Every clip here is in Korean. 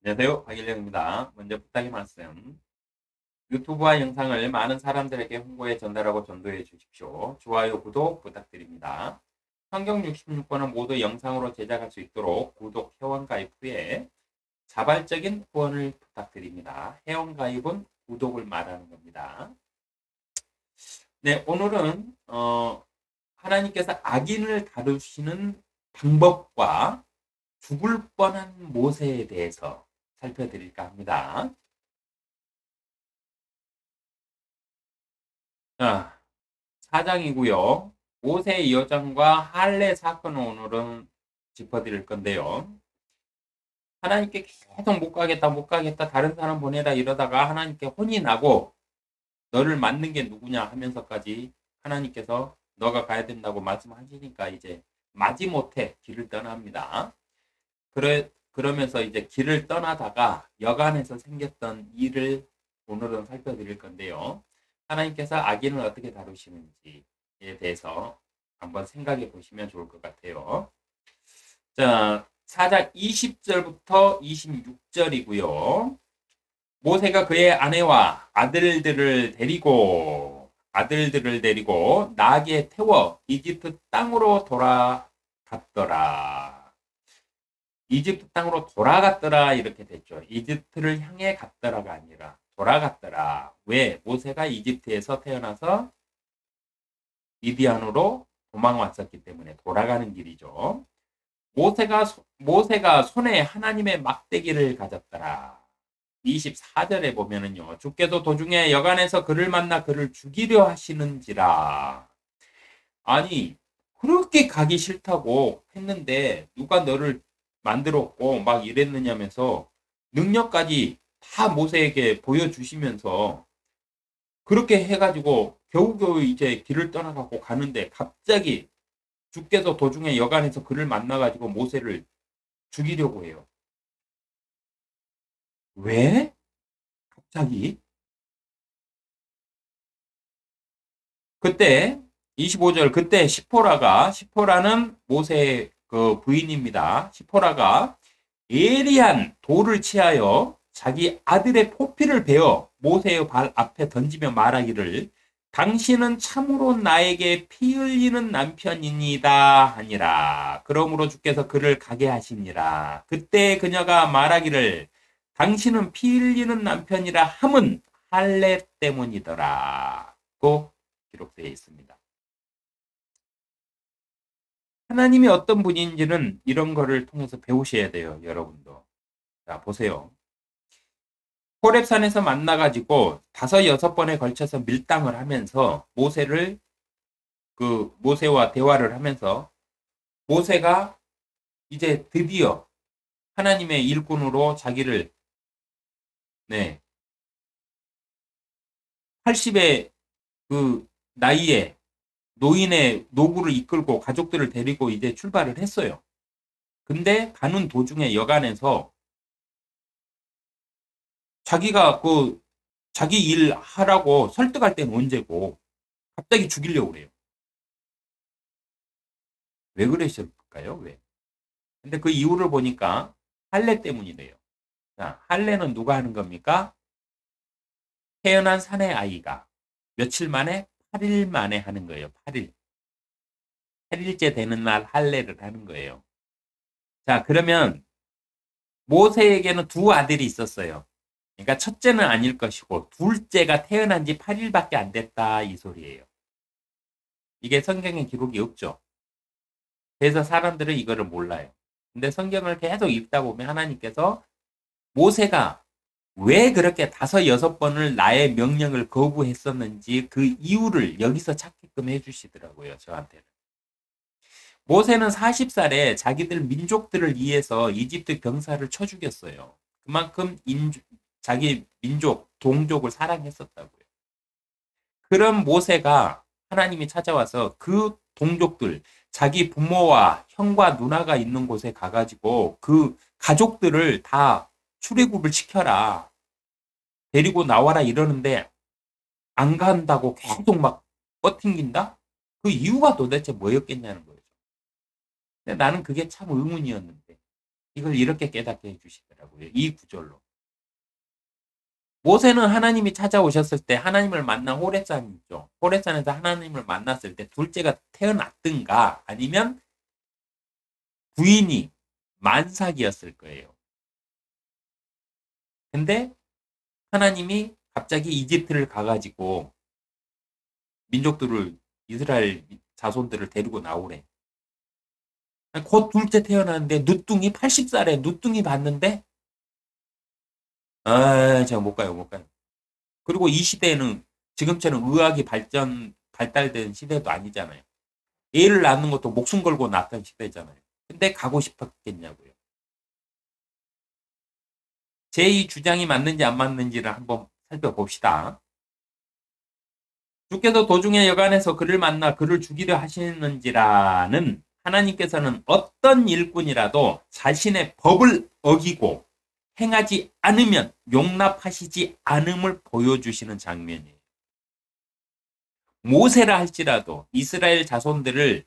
안녕하세요. 박일령입니다. 먼저 부탁의 말씀. 유튜브와 영상을 많은 사람들에게 홍보해 전달하고 전도해 주십시오. 좋아요, 구독 부탁드립니다. 환경 66번은 모두 영상으로 제작할 수 있도록 구독, 회원 가입 후에 자발적인 후원을 부탁드립니다. 회원 가입은 구독을 말하는 겁니다. 네, 오늘은 하나님께서 악인을 다루시는 방법과 죽을 뻔한 모세에 대해서 살펴드릴까 합니다. 자, 4장이고요. 모세 여정과 할례 사건을 오늘은 짚어드릴 건데요. 하나님께 계속 못 가겠다, 못 가겠다, 다른 사람 보내라 이러다가 하나님께 혼이 나고 너를 맞는 게 누구냐 하면서까지 하나님께서 너가 가야 된다고 말씀하시니까 이제 마지못해 길을 떠납니다. 그러면서 이제 길을 떠나다가 여간에서 생겼던 일을 오늘은 살펴드릴 건데요. 하나님께서 악인을 어떻게 다루시는지에 대해서 한번 생각해 보시면 좋을 것 같아요. 자, 4장 20절부터 26절이고요. 모세가 그의 아내와 아들들을 데리고 나귀에 태워 이집트 땅으로 돌아갔더라. 이집트 땅으로 돌아갔더라 이렇게 됐죠. 이집트를 향해 갔더라가 아니라 돌아갔더라. 왜? 모세가 이집트에서 태어나서 미디안으로 도망왔었기 때문에 돌아가는 길이죠. 모세가 손에 하나님의 막대기를 가졌더라. 24절에 보면은요. 주께서 도중에 여간에서 그를 만나 그를 죽이려 하시는지라. 아니 그렇게 가기 싫다고 했는데 누가 너를 만들었고 막 이랬느냐면서 능력까지 다 모세에게 보여주시면서 그렇게 해가지고 겨우겨우 이제 길을 떠나가고 가는데 갑자기 주께서 도중에 여간에서 그를 만나가지고 모세를 죽이려고 해요. 왜? 갑자기? 그때 25절 그때 시포라는 모세의 그 부인입니다. 시포라가 예리한 돌을 취하여 자기 아들의 포피를 베어 모세의 발 앞에 던지며 말하기를 당신은 참으로 나에게 피 흘리는 남편이니다 하니라. 그러므로 주께서 그를 가게 하시니라. 그때 그녀가 말하기를 당신은 피 흘리는 남편이라 함은 할례 때문이더라. 고 기록되어 있습니다. 하나님이 어떤 분인지는 이런 거를 통해서 배우셔야 돼요, 여러분도. 자, 보세요. 호렙산에서 만나가지고 다섯 여섯 번에 걸쳐서 밀당을 하면서 모세와 대화를 하면서 모세가 이제 드디어 하나님의 일꾼으로 자기를 네, 80의 그 나이에 노인의 노구를 이끌고 가족들을 데리고 이제 출발을 했어요. 근데 가는 도중에 여간에서 자기가 자기 일 하라고 설득할 때는 언제고 갑자기 죽이려고 그래요. 왜 그러실까요? 왜? 근데 그 이유를 보니까 할례 때문이래요. 자, 할례는 누가 하는 겁니까? 태어난 사내 아이가 며칠 만에 8일 만에 하는 거예요. 8일. 8일째 되는 날 할례를 하는 거예요. 자, 그러면 모세에게는 두 아들이 있었어요. 그러니까 첫째는 아닐 것이고 둘째가 태어난 지 8일밖에 안 됐다 이 소리예요. 이게 성경에 기록이 없죠. 그래서 사람들은 이거를 몰라요. 근데 성경을 계속 읽다 보면 하나님께서 모세가 왜 그렇게 다섯 여섯 번을 나의 명령을 거부했었는지 그 이유를 여기서 찾게끔 해주시더라고요. 저한테는. 모세는 40살에 자기들 민족들을 위해서 이집트 병사를 쳐 죽였어요. 그만큼 자기 민족, 동족을 사랑했었다고요. 그런 모세가 하나님이 찾아와서 그 동족들, 자기 부모와 형과 누나가 있는 곳에 가가지고 그 가족들을 다 출애굽을 시켜라. 데리고 나와라 이러는데 안 간다고 계속 막 뻗팅긴다? 그 이유가 도대체 뭐였겠냐는 거죠. 근데 나는 그게 참 의문이었는데. 이걸 이렇게 깨닫게 해주시더라고요. 이 구절로. 모세는 하나님이 찾아오셨을 때 하나님을 만난 호렙산 있죠. 호렙산에서 하나님을 만났을 때 둘째가 태어났든가 아니면 부인이 만삭이었을 거예요. 근데 하나님이 갑자기 이집트를 가가지고 민족들을 이스라엘 자손들을 데리고 나오래. 곧 둘째 태어났는데 누뚱이 80살에 누뚱이 봤는데 제가 못 가요, 못 가요. 그리고 이 시대에는 지금처럼 의학이 발달된 시대도 아니잖아요. 애를 낳는 것도 목숨 걸고 낳던 시대잖아요. 근데 가고 싶었겠냐고요. 제 이 주장이 맞는지 안 맞는지를 한번 살펴봅시다. 주께서 도중에 여간에서 그를 만나 그를 죽이려 하시는지라는 하나님께서는 어떤 일꾼이라도 자신의 법을 어기고 행하지 않으면 용납하시지 않음을 보여주시는 장면이에요. 모세라 할지라도 이스라엘 자손들을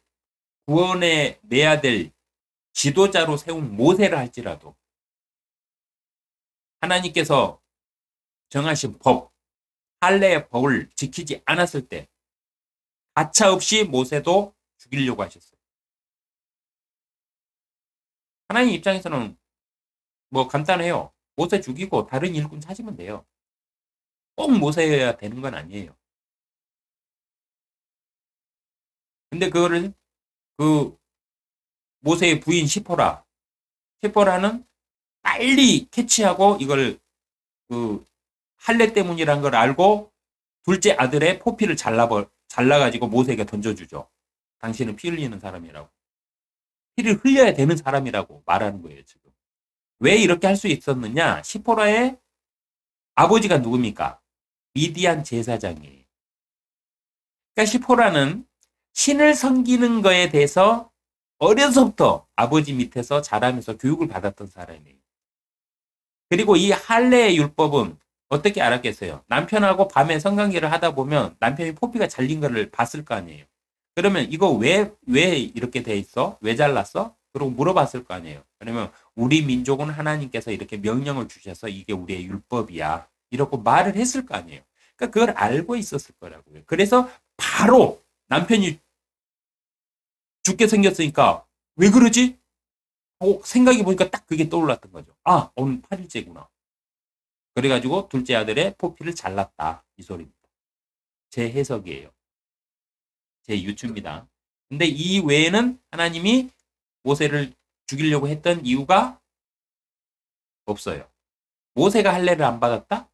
구원해 내야 될 지도자로 세운 모세라 할지라도 하나님께서 정하신 법, 할례의 법을 지키지 않았을 때 가차없이 모세도 죽이려고 하셨어요. 하나님 입장에서는 뭐 간단해요. 모세 죽이고 다른 일꾼 찾으면 돼요. 꼭 모세여야 되는 건 아니에요. 근데 그거를 그 모세의 부인 시포라는 빨리 캐치하고 이걸 그 할례 때문이란 걸 알고 둘째 아들의 포피를 잘라가지고 모세에게 던져주죠. 당신은 피 흘리는 사람이라고. 피를 흘려야 되는 사람이라고 말하는 거예요, 지금. 왜 이렇게 할 수 있었느냐? 시포라의 아버지가 누굽니까? 미디안 제사장이에요. 그러니까 시포라는 신을 섬기는 거에 대해서 어려서부터 아버지 밑에서 자라면서 교육을 받았던 사람이에요. 그리고 이 할례의 율법은 어떻게 알았겠어요? 남편하고 밤에 성관계를 하다 보면 남편이 포피가 잘린 거를 봤을 거 아니에요. 그러면 이거 왜 이렇게 돼 있어? 왜 잘랐어? 그러고 물어봤을 거 아니에요. 그러면 우리 민족은 하나님께서 이렇게 명령을 주셔서 이게 우리의 율법이야. 이렇게 말을 했을 거 아니에요. 그러니까 그걸 알고 있었을 거라고요. 그래서 바로 남편이 죽게 생겼으니까 왜 그러지? 생각해 보니까 딱 그게 떠올랐던 거죠. 아, 오늘 8일째구나. 그래가지고 둘째 아들의 포피를 잘랐다. 이 소리입니다. 제 해석이에요. 제 유추입니다. 근데 이 외에는 하나님이 모세를 죽이려고 했던 이유가 없어요. 모세가 할례를 안 받았다?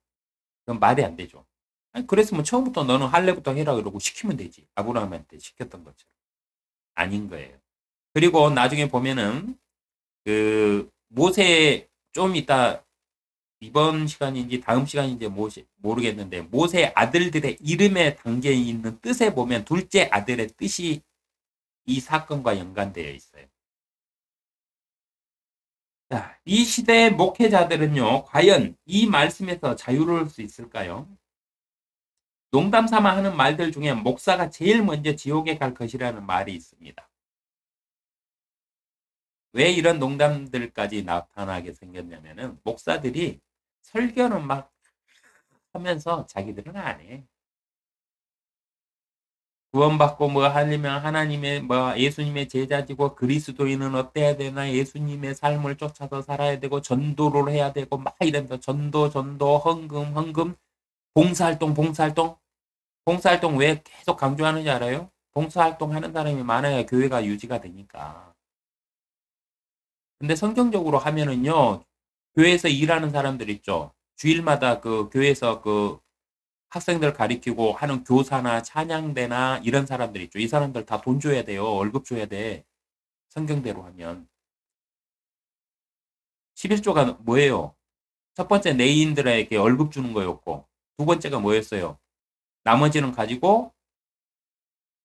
그건 말이 안 되죠. 아니, 그랬으면 처음부터 너는 할례부터 해라 그러고 시키면 되지. 아브라함한테 시켰던 것처럼. 아닌 거예요. 그리고 나중에 보면은 그 모세 좀 이따 이번 시간인지 다음 시간인지 모르겠는데 모세 아들들의 이름에 담겨 있는 뜻에 보면 둘째 아들의 뜻이 이 사건과 연관되어 있어요. 자, 이 시대의 목회자들은요, 과연 이 말씀에서 자유로울 수 있을까요? 농담 삼아 하는 말들 중에 목사가 제일 먼저 지옥에 갈 것이라는 말이 있습니다. 왜 이런 농담들까지 나타나게 생겼냐면은 목사들이 설교는 막 하면서 자기들은 안 해. 구원받고 뭐 하려면 하나님의 뭐 예수님의 제자지고 그리스도인은 어때야 되나 예수님의 삶을 쫓아서 살아야 되고 전도를 해야 되고 막 이러면서 전도 헌금 봉사활동 왜 계속 강조하는지 알아요? 봉사활동 하는 사람이 많아야 교회가 유지가 되니까. 근데 성경적으로 하면은요 교회에서 일하는 사람들 있죠. 주일마다 그 교회에서 그 학생들 가리키고 하는 교사나 찬양대나 이런 사람들 있죠. 이 사람들 다 돈 줘야 돼요. 월급 줘야 돼. 성경대로 하면. 11조가 뭐예요? 첫 번째 내인들에게 월급 주는 거였고 두 번째가 뭐였어요? 나머지는 가지고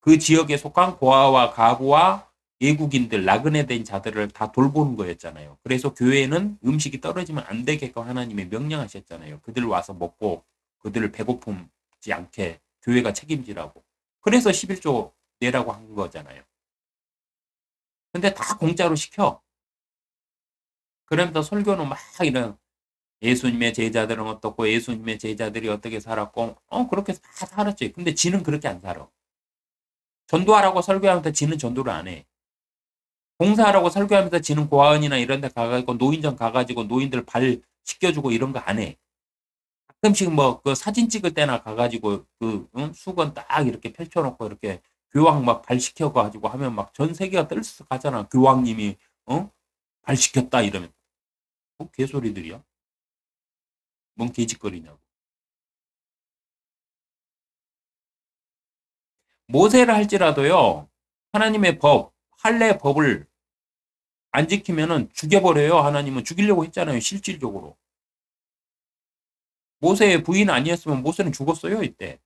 그 지역에 속한 고아와 가부와 외국인들, 나그네 된 자들을 다 돌보는 거였잖아요. 그래서 교회는 음식이 떨어지면 안 되게끔 하나님이 명령하셨잖아요. 그들 와서 먹고 그들을 배고픔지 않게 교회가 책임지라고. 그래서 11조 내라고 한 거잖아요. 근데 다 공짜로 시켜. 그러면서 설교는 막 이런 예수님의 제자들은 어떻고 예수님의 제자들이 어떻게 살았고 그렇게 다 살았지. 근데 지는 그렇게 안 살아. 전도하라고 설교하면서 지는 전도를 안 해. 봉사하라고 설교하면서 지는 고아원이나 이런 데 가가지고 노인정 가가지고 노인들 발 씻겨주고 이런 거 안 해. 가끔씩 뭐 그 사진 찍을 때나 가가지고 그 수건 딱 이렇게 펼쳐놓고 이렇게 교황 막 발 시켜가지고 하면 막 전 세계가 떨썩하잖아. 교황님이 발 시켰다 이러면 뭐 개소리들이야. 뭔 개짓거리냐고. 모세를 할지라도요. 하나님의 법, 할례 법을 안 지키면은 죽여버려요. 하나님은 죽이려고 했잖아요. 실질적으로. 모세의 부인 아니었으면 모세는 죽었어요. 이때.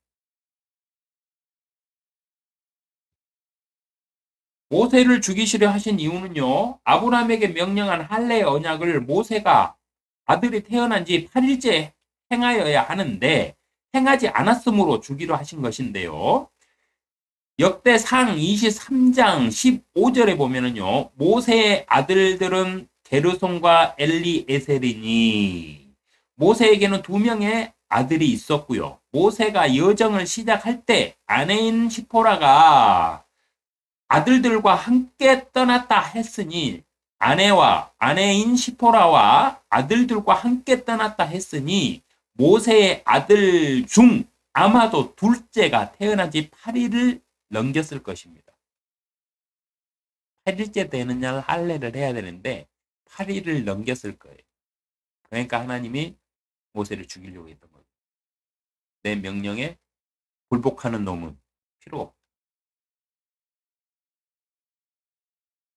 모세를 죽이시려 하신 이유는요. 아브라함에게 명령한 할례 언약을 모세가 아들이 태어난 지 8일째 행하여야 하는데 행하지 않았으므로 죽이려 하신 것인데요. 역대상 23장 15절에 보면은요. 모세의 아들들은 게르손과 엘리에셀이니 모세에게는 두 명의 아들이 있었고요. 모세가 여정을 시작할 때 아내인 시포라가 아들들과 함께 떠났다 했으니 아내인 시포라와 아들들과 함께 떠났다 했으니 모세의 아들 중 아마도 둘째가 태어난 지 8일을 넘겼을 것입니다. 8일째 되는 날 할례를 해야 되는데 8일을 넘겼을 거예요. 그러니까 하나님이 모세를 죽이려고 했던 거예요. 내 명령에 굴복하는 놈은 필요 없다.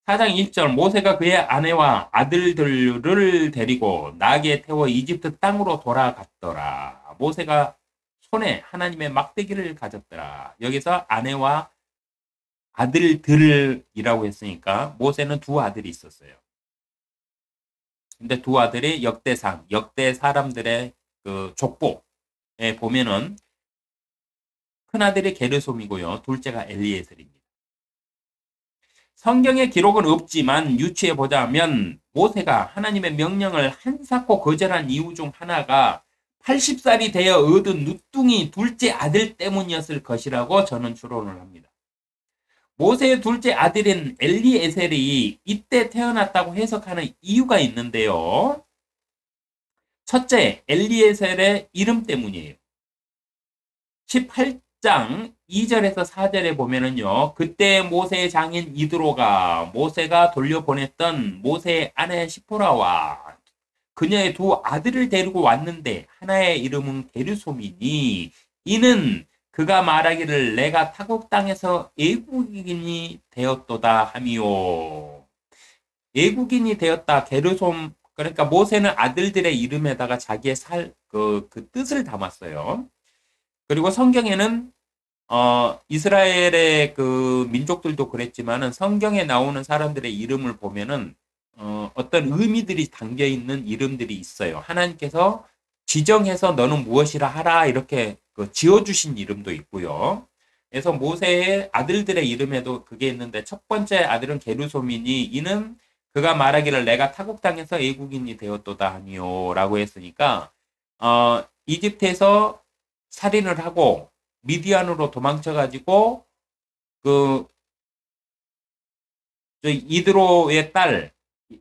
4장 1절 모세가 그의 아내와 아들들을 데리고 나귀에 태워 이집트 땅으로 돌아갔더라. 모세가 손에 하나님의 막대기를 가졌더라. 여기서 아내와 아들들이라고 했으니까 모세는 두 아들이 있었어요. 근데 두 아들이 역대 사람들의 그 족보에 보면은 큰 아들이 게르솜이고요. 둘째가 엘리에셀입니다. 성경의 기록은 없지만 유추해 보자면 모세가 하나님의 명령을 한사코 거절한 이유 중 하나가 80살이 되어 얻은 누뚱이 둘째 아들 때문이었을 것이라고 저는 추론을 합니다. 모세의 둘째 아들인 엘리에셀이 이때 태어났다고 해석하는 이유가 있는데요. 첫째, 엘리에셀의 이름 때문이에요. 18장 2절에서 4절에 보면은요. 그때 모세의 장인 이드로가 모세가 돌려보냈던 모세의 아내 시포라와 그녀의 두 아들을 데리고 왔는데 하나의 이름은 게르솜이니 이는 그가 말하기를 내가 타국 땅에서 애국인이 되었도다 하미요. 애국인이 되었다. 게르솜 그러니까 모세는 아들들의 이름에다가 자기의 그 뜻을 담았어요. 그리고 성경에는 이스라엘의 그 민족들도 그랬지만은 성경에 나오는 사람들의 이름을 보면은 어떤 의미들이 담겨 있는 이름들이 있어요. 하나님께서 지정해서 너는 무엇이라 하라 이렇게 그 지어주신 이름도 있고요. 그래서 모세의 아들들의 이름에도 그게 있는데 첫 번째 아들은 게르솜이니 이는 그가 말하기를 내가 타국 땅에서 애국인이 되었도다 하니요라고 했으니까 이집트에서 살인을 하고 미디안으로 도망쳐가지고 그 이드로의 딸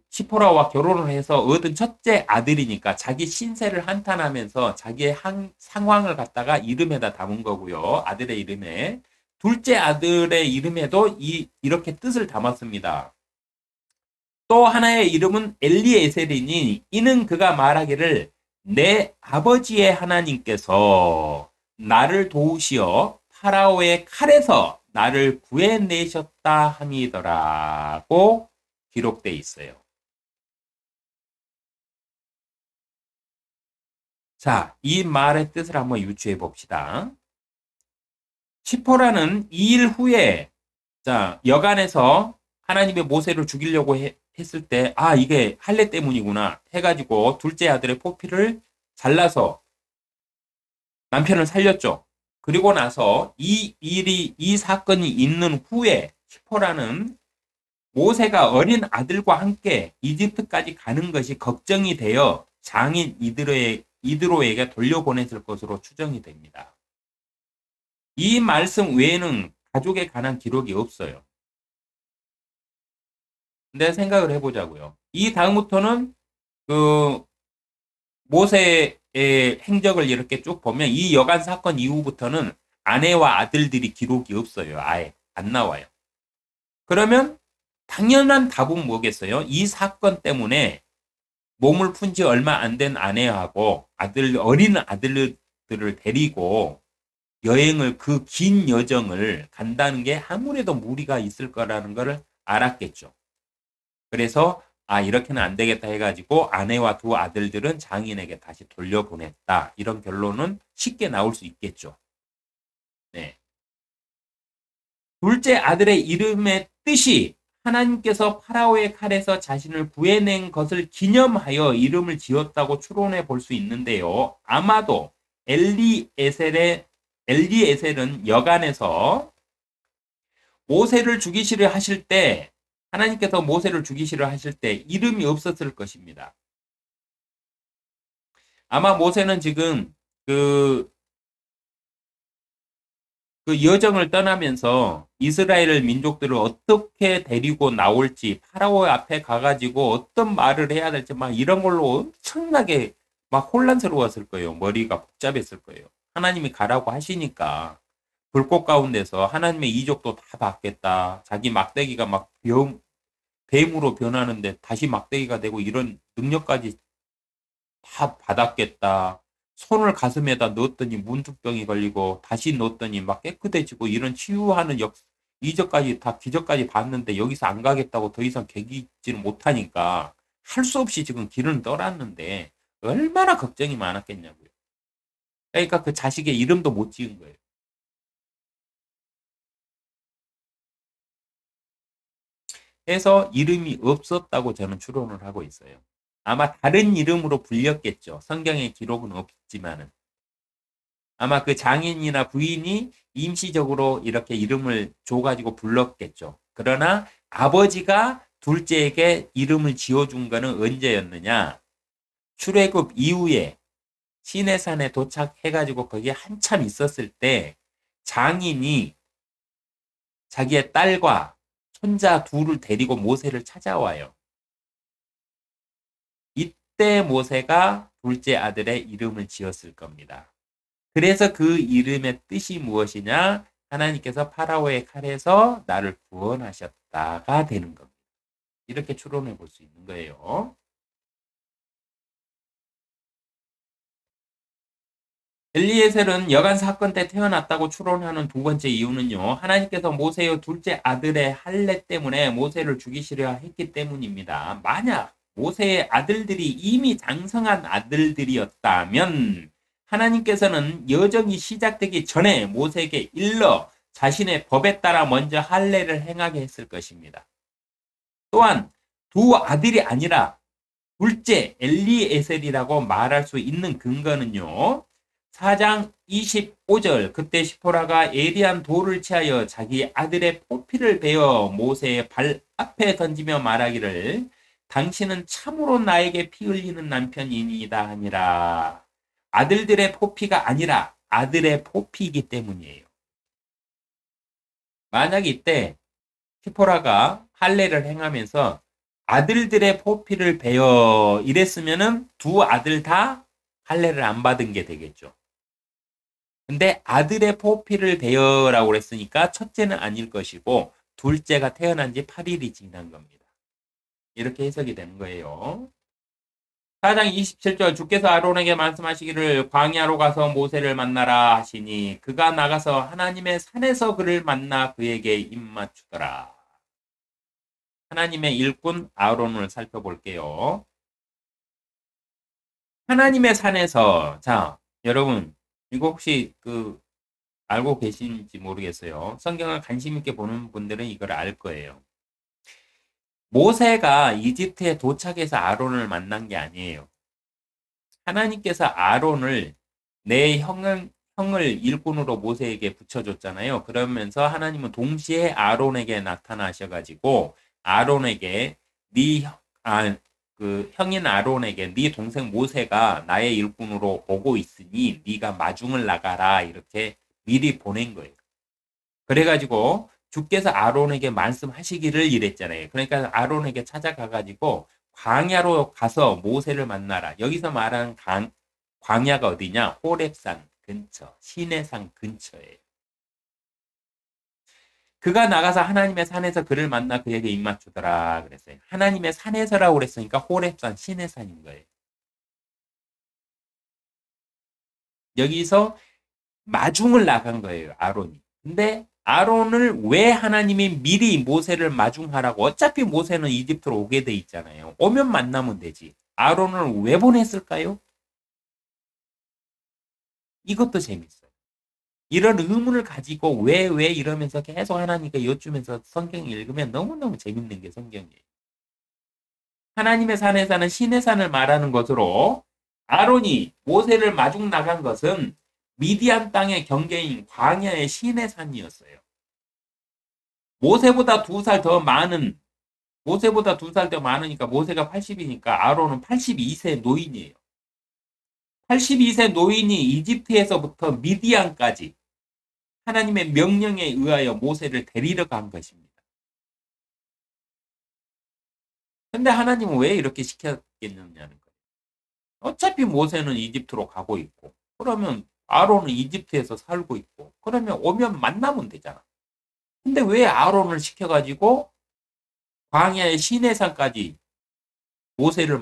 시포라와 결혼을 해서 얻은 첫째 아들이니까 자기 신세를 한탄하면서 자기의 상황을 갖다가 이름에다 담은 거고요. 아들의 이름에. 둘째 아들의 이름에도 이렇게 뜻을 담았습니다. 또 하나의 이름은 엘리에셀이니 이는 그가 말하기를 내 아버지의 하나님께서 나를 도우시어 파라오의 칼에서 나를 구해내셨다 함이더라고 기록되어 있어요. 자, 이 말의 뜻을 한번 유추해 봅시다. 시포라는 2일 후에 여간에서 하나님의 모세를 죽이려고 했을 때 이게 할례 때문이구나 해가지고 둘째 아들의 포피를 잘라서 남편을 살렸죠. 그리고 나서 이 사건이 있는 후에 시포라는 모세가 어린 아들과 함께 이집트까지 가는 것이 걱정이 되어 장인 이드로에게 돌려보냈을 것으로 추정이 됩니다. 이 말씀 외에는 가족에 관한 기록이 없어요. 근데 생각을 해보자고요. 이 다음부터는 그 모세의 행적을 이렇게 쭉 보면 이 여간 사건 이후부터는 아내와 아들들이 기록이 없어요. 아예 안 나와요. 그러면 당연한 답은 뭐겠어요? 이 사건 때문에 몸을 푼 지 얼마 안 된 아내하고 어린 아들들을 데리고 여행을 그 긴 여정을 간다는 게 아무래도 무리가 있을 거라는 것을 알았겠죠. 그래서 이렇게는 안 되겠다 해가지고 아내와 두 아들들은 장인에게 다시 돌려보냈다. 이런 결론은 쉽게 나올 수 있겠죠. 네. 둘째 아들의 이름의 뜻이 하나님께서 파라오의 칼에서 자신을 구해낸 것을 기념하여 이름을 지었다고 추론해 볼 수 있는데요. 아마도 엘리에셀은 여간에서 모세를 죽이시려 하실 때 하나님께서 모세를 죽이시려 하실 때 이름이 없었을 것입니다. 아마 모세는 지금 그 여정을 떠나면서 이스라엘 민족들을 어떻게 데리고 나올지 파라오 앞에 가가지고 어떤 말을 해야 될지 막 이런 걸로 엄청나게 막 혼란스러웠을 거예요. 머리가 복잡했을 거예요. 하나님이 가라고 하시니까 불꽃 가운데서 하나님의 이적도 다 받겠다. 자기 막대기가 막 뱀으로 변하는데 다시 막대기가 되고 이런 능력까지 다 받았겠다. 손을 가슴에다 넣었더니 문둥병이 걸리고 다시 넣었더니 막 깨끗해지고 이런 치유하는 이적까지 다 기적까지 봤는데 여기서 안 가겠다고 더 이상 개기지는 못하니까 할 수 없이 지금 길을 떠났는데 얼마나 걱정이 많았겠냐고요. 그러니까 그 자식의 이름도 못 지은 거예요. 해서 이름이 없었다고 저는 추론을 하고 있어요. 아마 다른 이름으로 불렸겠죠. 성경에 기록은 없지만은. 아마 그 장인이나 부인이 임시적으로 이렇게 이름을 줘가지고 불렀겠죠. 그러나 아버지가 둘째에게 이름을 지어준 거는 언제였느냐? 출애굽 이후에 시내산에 도착해가지고 거기에 한참 있었을 때 장인이 자기의 딸과 손자 둘을 데리고 모세를 찾아와요. 이때 모세가 둘째 아들의 이름을 지었을 겁니다. 그래서 그 이름의 뜻이 무엇이냐? 하나님께서 파라오의 칼에서 나를 구원하셨다가 되는 겁니다. 이렇게 추론해 볼 수 있는 거예요. 엘리에셀은 여간 사건 때 태어났다고 추론하는 두 번째 이유는요. 하나님께서 모세의 둘째 아들의 할례 때문에 모세를 죽이시려 했기 때문입니다. 만약 모세의 아들들이 이미 장성한 아들들이었다면 하나님께서는 여정이 시작되기 전에 모세에게 일러 자신의 법에 따라 먼저 할례를 행하게 했을 것입니다. 또한 두 아들이 아니라 둘째 엘리에셀이라고 말할 수 있는 근거는요. 4장 25절 그때 시포라가 예리한 돌을 취하여 자기 아들의 포피를 베어 모세의 발 앞에 던지며 말하기를 당신은 참으로 나에게 피 흘리는 남편이니이다 하니라. 아들들의 포피가 아니라 아들의 포피이기 때문이에요. 만약 이때 시포라가 할례를 행하면서 아들들의 포피를 베어 이랬으면은 두 아들 다 할례를 안 받은 게 되겠죠. 근데 아들의 포피를 베어라고 그랬으니까 첫째는 아닐 것이고 둘째가 태어난 지 8일이 지난 겁니다. 이렇게 해석이 되는 거예요. 4장 27절 주께서 아론에게 말씀하시기를 광야로 가서 모세를 만나라 하시니 그가 나가서 하나님의 산에서 그를 만나 그에게 입맞추더라. 하나님의 일꾼 아론을 살펴볼게요. 하나님의 산에서 자 여러분 이거 혹시 알고 계신지 모르겠어요. 성경을 관심 있게 보는 분들은 이걸 알 거예요. 모세가 이집트에 도착해서 아론을 만난 게 아니에요. 하나님께서 아론을 내 형을 일꾼으로 모세에게 붙여줬잖아요. 그러면서 하나님은 동시에 아론에게 나타나셔가지고 아론에게 그 형인 아론에게 네 동생 모세가 나의 일꾼으로 오고 있으니 네가 마중을 나가라 이렇게 미리 보낸 거예요. 그래가지고 주께서 아론에게 말씀하시기를 이랬잖아요. 그러니까 아론에게 찾아가가지고 광야로 가서 모세를 만나라. 여기서 말하는 광야가 어디냐? 호렙산 근처, 시내산 근처예요. 그가 나가서 하나님의 산에서 그를 만나 그에게 입맞추더라 그랬어요. 하나님의 산에서라고 그랬으니까 호렙산, 시내산인 거예요. 여기서 마중을 나간 거예요, 아론이. 근데 아론을 왜 하나님이 미리 모세를 마중하라고, 어차피 모세는 이집트로 오게 돼 있잖아요. 오면 만나면 되지. 아론을 왜 보냈을까요? 이것도 재밌어요. 이런 의문을 가지고 왜 이러면서 계속 하나님께 여쭈면서 성경 읽으면 너무너무 재밌는 게 성경이에요. 하나님의 산에서는 신의 산을 말하는 것으로 아론이 모세를 마중 나간 것은 미디안 땅의 경계인 광야의 신의 산이었어요. 모세보다 2살 더 많으니까 모세가 80이니까 아론은 82세 노인이에요. 82세 노인이 이집트에서부터 미디안까지 하나님의 명령에 의하여 모세를 데리러 간 것입니다. 근데 하나님은 왜 이렇게 시켰겠느냐는 거예요. 어차피 모세는 이집트로 가고 있고, 그러면 아론은 이집트에서 살고 있고, 그러면 오면 만나면 되잖아. 근데 왜 아론을 시켜가지고 광야의 시내산까지 모세를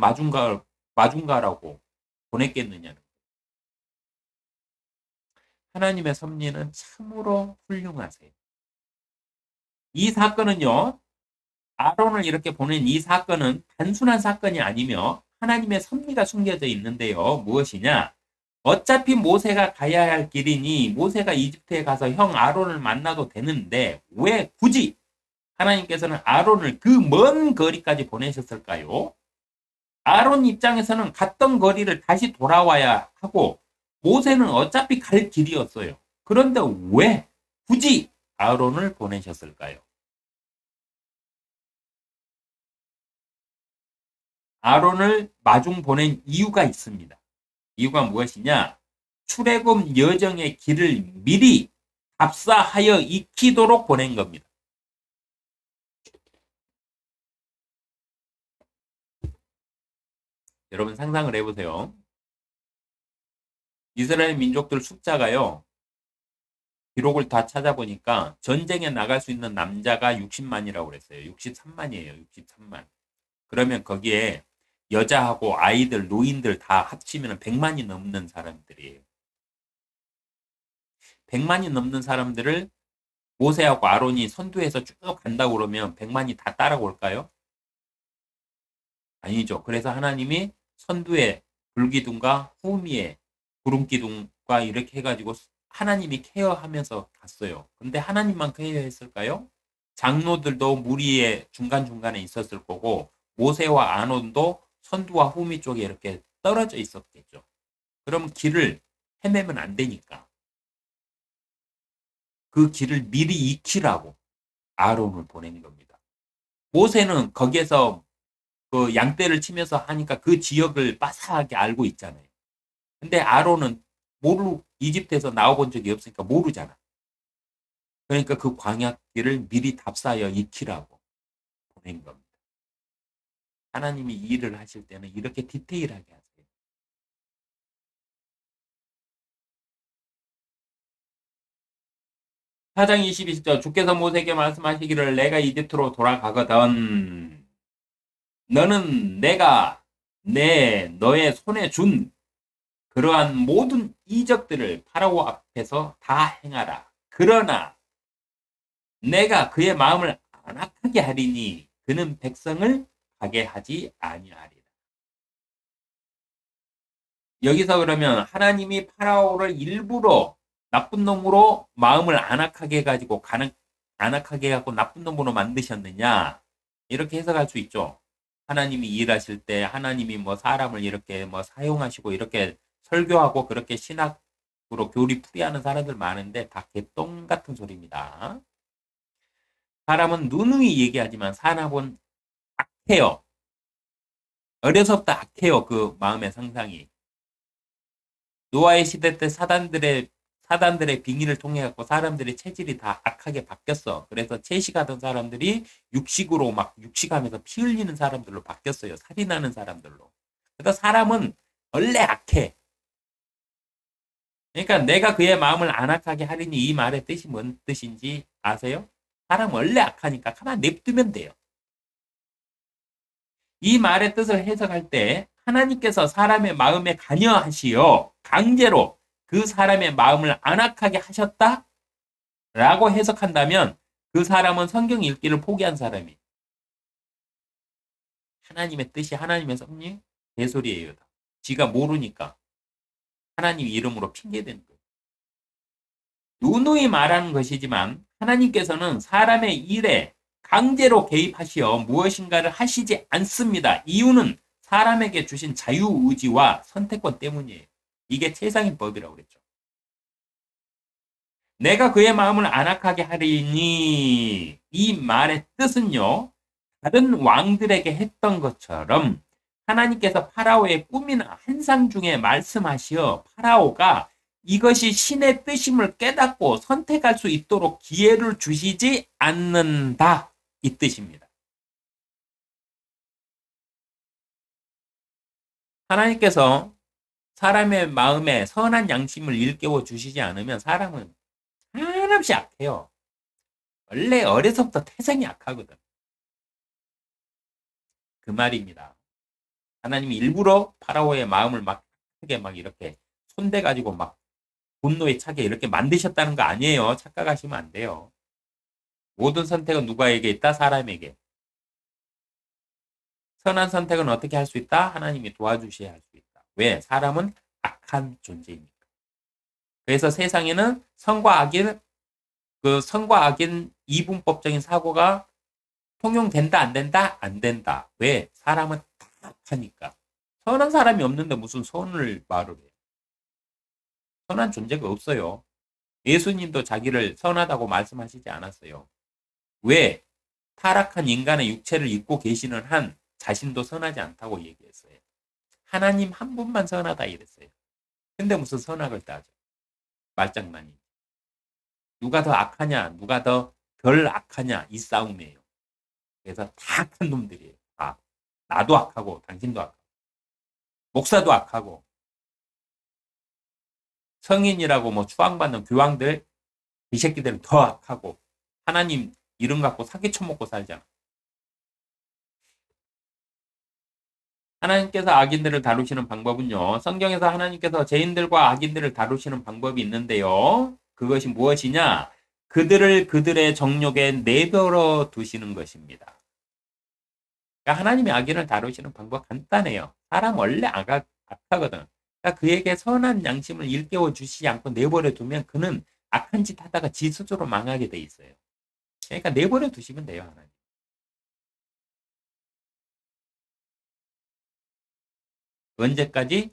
마중가라고 보냈겠느냐는 거예요. 하나님의 섭리는 참으로 훌륭하세요. 이 사건은요, 아론을 이렇게 보낸 이 사건은 단순한 사건이 아니며 하나님의 섭리가 숨겨져 있는데요. 무엇이냐? 어차피 모세가 가야 할 길이니 모세가 이집트에 가서 형 아론을 만나도 되는데 왜 굳이 하나님께서는 아론을 그 먼 거리까지 보내셨을까요? 아론 입장에서는 갔던 거리를 다시 돌아와야 하고 모세는 어차피 갈 길이었어요. 그런데 왜 굳이 아론을 보내셨을까요? 아론을 마중 보낸 이유가 있습니다. 이유가 무엇이냐? 출애굽 여정의 길을 미리 답사하여 익히도록 보낸 겁니다. 여러분 상상을 해보세요. 이스라엘 민족들 숫자가요. 기록을 다 찾아보니까 전쟁에 나갈 수 있는 남자가 60만이라고 그랬어요. 63만이에요. 63만. 그러면 거기에 여자하고 아이들, 노인들 다 합치면 100만이 넘는 사람들이에요. 100만이 넘는 사람들을 모세하고 아론이 선두해서 쭉 간다고 그러면 100만이 다 따라올까요? 아니죠. 그래서 하나님이 선두에 불기둥과 후미에 구름기둥과 이렇게 해가지고 하나님이 케어하면서 갔어요. 근데 하나님만 케어했을까요? 장로들도 무리의 중간중간에 있었을 거고 모세와 아론도 선두와 후미 쪽에 이렇게 떨어져 있었겠죠. 그럼 길을 헤매면 안 되니까 그 길을 미리 익히라고 아론을 보낸 겁니다. 모세는 거기에서 그 양떼를 치면서 하니까 그 지역을 빠삭하게 알고 있잖아요. 근데 아론은 이집트에서 나와본 적이 없으니까 모르잖아. 그러니까 그 광야길을 미리 답사하여 익히라고 보낸 겁니다. 하나님이 이 일을 하실 때는 이렇게 디테일하게 하세요. 사장 22절 주께서 모세에게 말씀하시기를 내가 이집트로 돌아가거든 너는 내가 너의 손에 준 그러한 모든 이적들을 파라오 앞에서 다 행하라. 그러나 내가 그의 마음을 안악하게 하리니 그는 백성을 가게 하지 아니하리라. 여기서 그러면 하나님이 파라오를 일부러 나쁜 놈으로 마음을 안악하게 해가지고 안악하게 해갖고 나쁜 놈으로 만드셨느냐 이렇게 해석할 수 있죠. 하나님이 일하실 때 하나님이 뭐 사람을 이렇게 뭐 사용하시고 이렇게 설교하고 그렇게 신학으로 교리 풀이하는 사람들 많은데 다 개똥 같은 소리입니다. 사람은 누누이 얘기하지만 사람은 악해요. 어려서부터 악해요. 그 마음의 상상이. 노아의 시대 때 사단들의 빙의를 통해 갖고 사람들의 체질이 다 악하게 바뀌었어. 그래서 채식하던 사람들이 육식으로 막 육식하면서 피 흘리는 사람들로 바뀌었어요. 살인하는 사람들로. 그래서 사람은 원래 악해. 그러니까 내가 그의 마음을 안 악하게 하리니 이 말의 뜻이 뭔 뜻인지 아세요? 사람 원래 악하니까 가만 냅두면 돼요. 이 말의 뜻을 해석할 때 하나님께서 사람의 마음에 관여하시어 강제로 그 사람의 마음을 안악하게 하셨다? 라고 해석한다면 그 사람은 성경 읽기를 포기한 사람이 하나님의 뜻이 하나님의 섭리? 개소리예요. 지가 모르니까 하나님 이름으로 핑계대는 거예요. 누누이 말하는 것이지만 하나님께서는 사람의 일에 강제로 개입하시어 무엇인가를 하시지 않습니다. 이유는 사람에게 주신 자유의지와 선택권 때문이에요. 이게 최상인 법이라고 그랬죠. 내가 그의 마음을 안악하게 하리니 이 말의 뜻은요. 다른 왕들에게 했던 것처럼 하나님께서 파라오의 꿈이나 환상 중에 말씀하시어 파라오가 이것이 신의 뜻임을 깨닫고 선택할 수 있도록 기회를 주시지 않는다. 이 뜻입니다. 하나님께서 사람의 마음에 선한 양심을 일깨워 주시지 않으면 사람은 한없이 악해요. 원래 어려서부터 태생이 악하거든. 그 말입니다. 하나님이 일부러 파라오의 마음을 막 크게 막 이렇게 손대가지고 막 분노에 차게 이렇게 만드셨다는 거 아니에요. 착각하시면 안 돼요. 모든 선택은 누구에게 있다? 사람에게. 선한 선택은 어떻게 할 수 있다? 하나님이 도와주셔야 할 수 있다. 왜? 사람은 악한 존재입니다. 그래서 세상에는 선과 악인 이분법적인 사고가 통용된다, 안 된다? 안 된다. 왜? 사람은 다 악하니까. 선한 사람이 없는데 무슨 선을 말을 해요. 선한 존재가 없어요. 예수님도 자기를 선하다고 말씀하시지 않았어요. 왜? 타락한 인간의 육체를 입고 계시는 한 자신도 선하지 않다고 얘기했어요. 하나님 한 분만 선하다 이랬어요. 근데 무슨 선악을 따져. 말장난이. 누가 더 악하냐, 누가 더 덜 악하냐 이 싸움이에요. 그래서 다 악한 놈들이에요. 다. 나도 악하고 당신도 악하고 목사도 악하고 성인이라고 뭐 추앙받는 교황들 이 새끼들은 더 악하고 하나님 이름 갖고 사기 쳐먹고 살잖아. 하나님께서 악인들을 다루시는 방법은요. 성경에서 하나님께서 죄인들과 악인들을 다루시는 방법이 있는데요. 그것이 무엇이냐? 그들을 그들의 정욕에 내버려 두시는 것입니다. 그러니까 하나님이 악인을 다루시는 방법 간단해요. 사람 원래 악하거든. 그러니까 그에게 선한 양심을 일깨워 주시지 않고 내버려 두면 그는 악한 짓 하다가 지 스스로 망하게 돼 있어요. 그러니까 내버려 두시면 돼요. 하나님. 언제까지?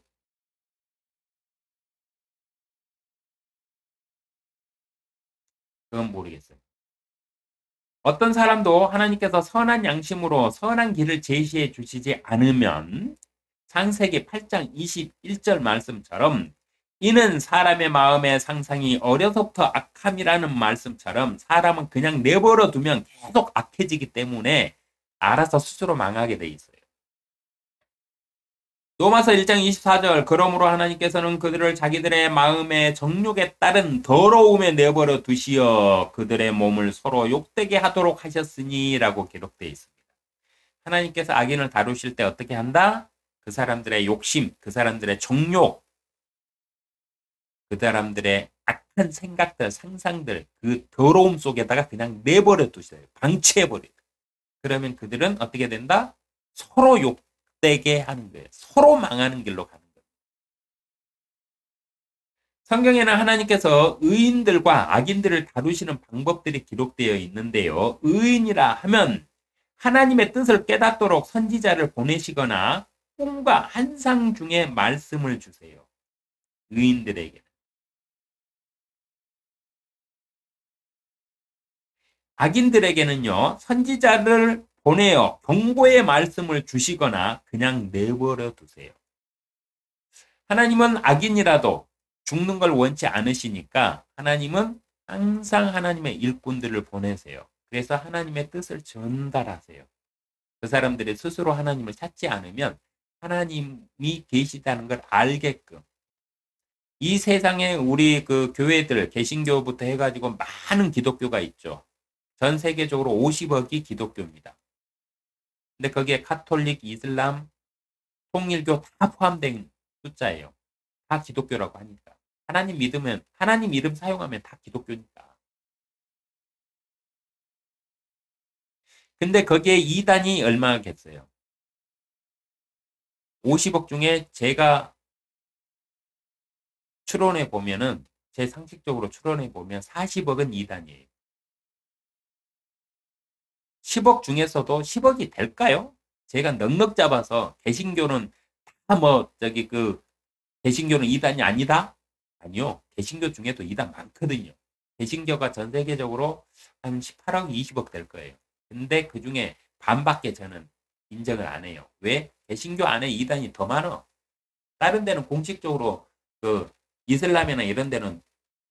그건 모르겠어요. 어떤 사람도 하나님께서 선한 양심으로 선한 길을 제시해 주시지 않으면 창세기 8장 21절 말씀처럼 이는 사람의 마음의 상상이 어려서부터 악함이라는 말씀처럼 사람은 그냥 내버려 두면 계속 악해지기 때문에 알아서 스스로 망하게 돼 있어요. 로마서 1장 24절 그러므로 하나님께서는 그들을 자기들의 마음의 정욕에 따른 더러움에 내버려 두시어 그들의 몸을 서로 욕되게 하도록 하셨으니 라고 기록되어 있습니다. 하나님께서 악인을 다루실 때 어떻게 한다? 그 사람들의 욕심, 그 사람들의 정욕, 그 사람들의 악한 생각들, 상상들, 그 더러움 속에다가 그냥 내버려 두셔요. 방치해버려요. 그러면 그들은 어떻게 된다? 서로 욕되게 하는 거예요. 서로 망하는 길로 가는 거예요. 성경에는 하나님께서 의인들과 악인들을 다루시는 방법들이 기록되어 있는데요. 의인이라 하면 하나님의 뜻을 깨닫도록 선지자를 보내시거나 꿈과 환상 중에 말씀을 주세요. 의인들에게는. 악인들에게는요, 선지자를 보내어 경고의 말씀을 주시거나 그냥 내버려 두세요. 하나님은 악인이라도 죽는 걸 원치 않으시니까 하나님은 항상 하나님의 일꾼들을 보내세요. 그래서 하나님의 뜻을 전달하세요. 그 사람들이 스스로 하나님을 찾지 않으면 하나님이 계시다는 걸 알게끔. 이 세상에 우리 그 교회들, 개신교부터 해가지고 많은 기독교가 있죠. 전 세계적으로 50억이 기독교입니다. 근데 거기에 카톨릭, 이슬람, 통일교 다 포함된 숫자예요. 다 기독교라고 하니까. 하나님 믿으면, 하나님 이름 사용하면 다 기독교니까. 근데 거기에 이단이 얼마겠어요? 50억 중에 제가 추론해 보면은, 제 상식적으로 추론해 보면 40억은 이단이에요. 10억 중에서도 10억이 될까요? 제가 넉넉 잡아서 개신교는 다 뭐 저기 그 개신교는 이단이 아니다? 아니요. 개신교 중에도 이단 많거든요. 개신교가 전 세계적으로 한 18억, 20억 될 거예요. 근데 그 중에 반밖에 저는 인정을 안 해요. 왜? 개신교 안에 이단이 더 많아. 다른 데는 공식적으로 그 이슬람이나 이런 데는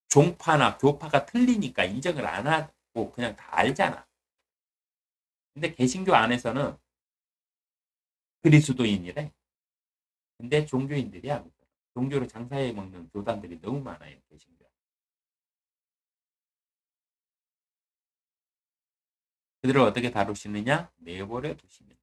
종파나 교파가 틀리니까 인정을 안 하고 그냥 다 알잖아. 근데 개신교 안에서는 그리스도인이래. 근데 종교인들이야. 종교를 장사해 먹는 교단들이 너무 많아요. 개신교. 그들을 어떻게 다루시느냐? 내버려 두시면.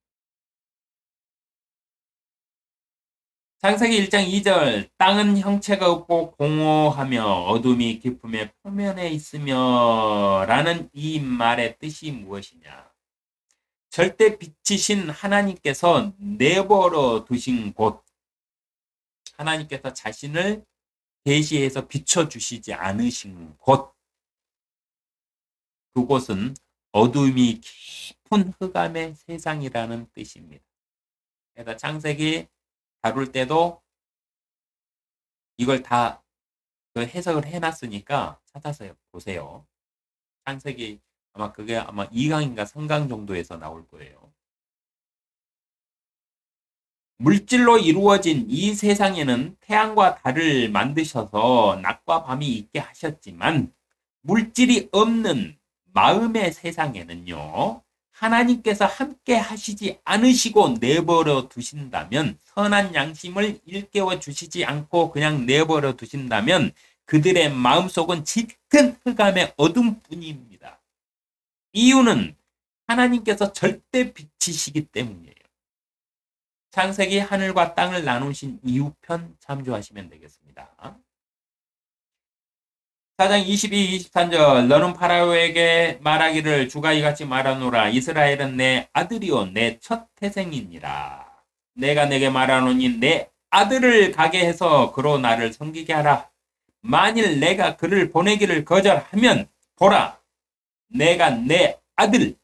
창세기 1장 2절 땅은 형체가 없고 공허하며 어둠이 깊음의 표면에 있으며 라는 이 말의 뜻이 무엇이냐? 절대 빛이신 하나님께서 내버려 두신 곳, 하나님께서 자신을 계시해서 비춰주시지 않으신 곳, 그곳은 어둠이 깊은 흑암의 세상이라는 뜻입니다. 그래서 창세기 다룰 때도 이걸 다 해석을 해놨으니까 찾아서 보세요. 창세기 아마 그게 아마 2강인가 3강 정도에서 나올 거예요. 물질로 이루어진 이 세상에는 태양과 달을 만드셔서 낮과 밤이 있게 하셨지만 물질이 없는 마음의 세상에는요. 하나님께서 함께 하시지 않으시고 내버려 두신다면 선한 양심을 일깨워 주시지 않고 그냥 내버려 두신다면 그들의 마음속은 짙은 흑암의 어둠뿐입니다. 이유는 하나님께서 절대 빛이시기 때문이에요. 창세기 하늘과 땅을 나누신 이유편 참조하시면 되겠습니다. 4장 22, 23절 너는 파라오에게 말하기를 주가 이같이 말하노라 이스라엘은 내 아들이요 내 첫 태생이니라. 내가 내게 말하노니 내 아들을 가게 해서 그로 나를 섬기게 하라. 만일 내가 그를 보내기를 거절하면 보라 내가 내 아들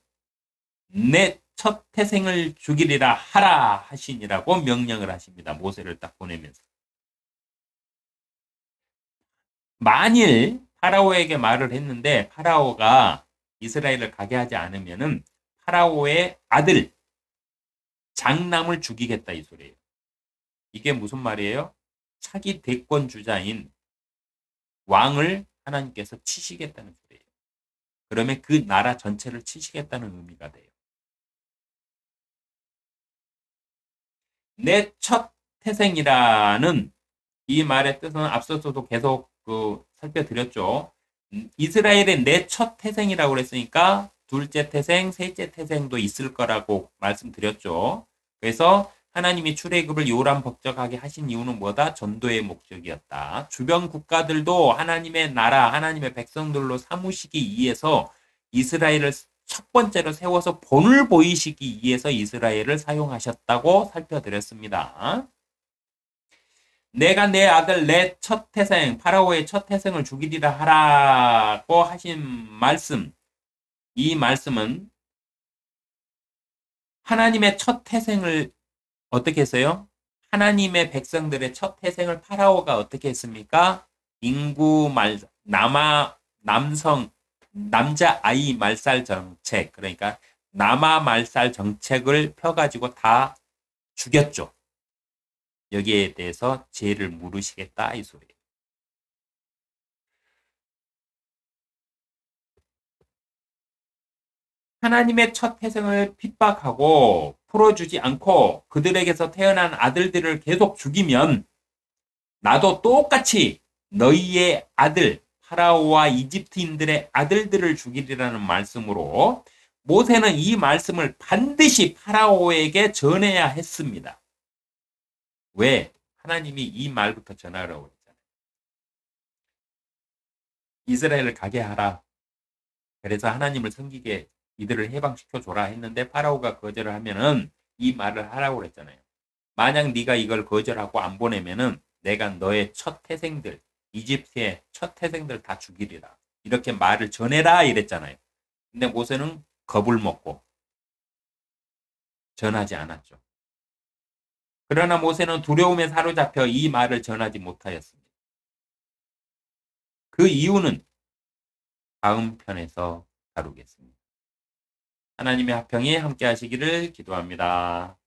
내 첫 태생을 죽이리라 하라 하시니라고 명령을 하십니다. 모세를 딱 보내면서. 만일 파라오에게 말을 했는데 파라오가 이스라엘을 가게 하지 않으면은 파라오의 아들 장남을 죽이겠다 이 소리예요. 이게 무슨 말이에요? 차기 대권 주자인 왕을 하나님께서 치시겠다는 소리예요. 그러면 그 나라 전체를 치시겠다는 의미가 돼요. 내 첫 태생이라는 이 말의 뜻은 앞서서도 계속 살펴드렸죠. 이스라엘의 내 첫 태생이라고 그랬으니까 둘째 태생, 셋째 태생도 있을 거라고 말씀드렸죠. 그래서 하나님이 출애굽을 요란벅적하게 하신 이유는 뭐다? 전도의 목적이었다. 주변 국가들도 하나님의 나라, 하나님의 백성들로 삼으시기 위해서 이스라엘을 첫 번째로 세워서 본을 보이시기 위해서 이스라엘을 사용하셨다고 살펴드렸습니다. 내가 내 아들 내 첫 태생 파라오의 첫 태생을 죽이리라 하라고 하신 말씀, 이 말씀은 하나님의 첫 태생을 어떻게 했어요? 하나님의 백성들의 첫 태생을 파라오가 어떻게 했습니까? 인구 남성 남자 아이 말살 정책, 그러니까 남아 말살 정책을 펴가지고 다 죽였죠. 여기에 대해서 죄를 물으시겠다 이 소리예요. 하나님의 첫 태생을 핍박하고 풀어주지 않고 그들에게서 태어난 아들들을 계속 죽이면 나도 똑같이 너희의 아들 파라오와 이집트인들의 아들들을 죽이리라는 말씀으로 모세는 이 말씀을 반드시 파라오에게 전해야 했습니다. 왜? 하나님이 이 말부터 전하라고 했잖아요. 이스라엘을 가게 하라. 그래서 하나님을 섬기게 이들을 해방시켜줘라 했는데 파라오가 거절을 하면은 이 말을 하라고 했잖아요. 만약 네가 이걸 거절하고 안 보내면은 내가 너의 첫 태생들, 이집트의 첫 태생들 다 죽이리라. 이렇게 말을 전해라 이랬잖아요. 근데 모세는 겁을 먹고 전하지 않았죠. 그러나 모세는 두려움에 사로잡혀 이 말을 전하지 못하였습니다. 그 이유는 다음 편에서 다루겠습니다. 하나님의 화평이 함께 하시기를 기도합니다.